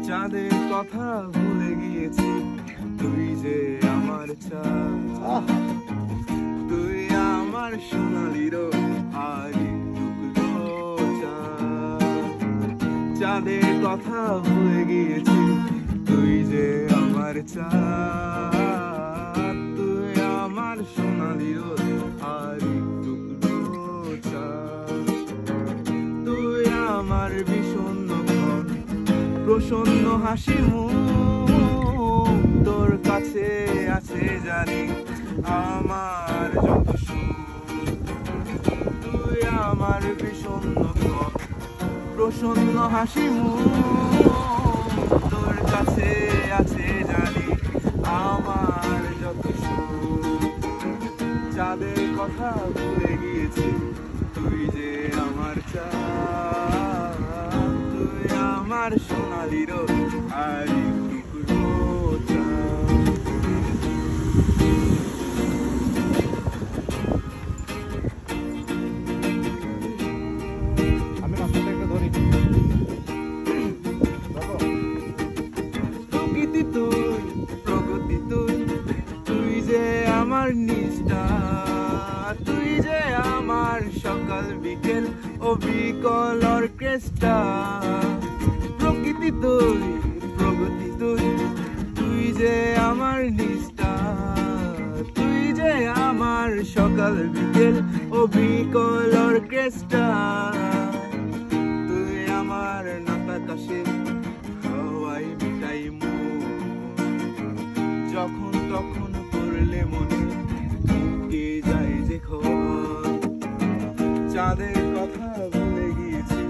চাঁদের কথা ভুলে গিয়েছি, তুই যে আমার চাঁদ, তুই আমার সোনালি রোদ আর টুকরো চাঁদ। চাঁদের কথা ভুলে গিয়েছি, তুই যে আমার চাঁদ, তুই আমার সোনালি রোদ আর টুকরো চাঁদ। তুই আমার বিষণ্ণ মন, প্রসন্ন হাসি মুখ, তোর কাছে আছে জানি আমার যত সুখ। তুই আমার বিষণ্ণ মন, প্রসন্ন হাসি মুখ, তোর কাছে আছে জানি আমার যত সুখ। চাঁদের কথা ভুলে গিয়েছি, তুই যে আমার চাঁদ, তুই আমার সোনালি রোদ আর টুকরো চাঁদ। আমি মাছটা একটা ধরি। প্রকৃতি তুই, প্রগতি তুই, তুই যে আমার নিষ্ঠা, তুই যে আমার সকাল বিকেল ও বিকল অর্কেস্ট্রা। প্রকৃতি তুই, প্রগতি তুই, তুই যে আমার নিষ্ঠা, তুই যে আমার সকাল বিকেল ও বিকল অর্কেস্ট্রা। তুই আমার নাতাকাশে হাওয়াই মিটাই মন, যখন তখন করলে মনে ঢুকে যায় যে খবর। চাঁদের কথা ভুলে গিয়েছি,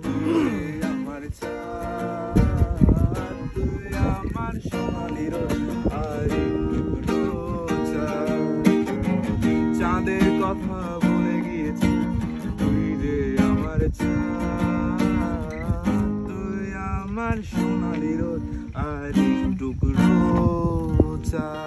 তুই আমার চাঁদ, তুই আমার সোনালি রোদ আর টুকরো চাঁদ। চাঁদের কথা ভুলে গিয়েছি, তুই যে আমার চাঁদ, তুই আমার সোনালি রোদ আর টুকরো চাঁদ।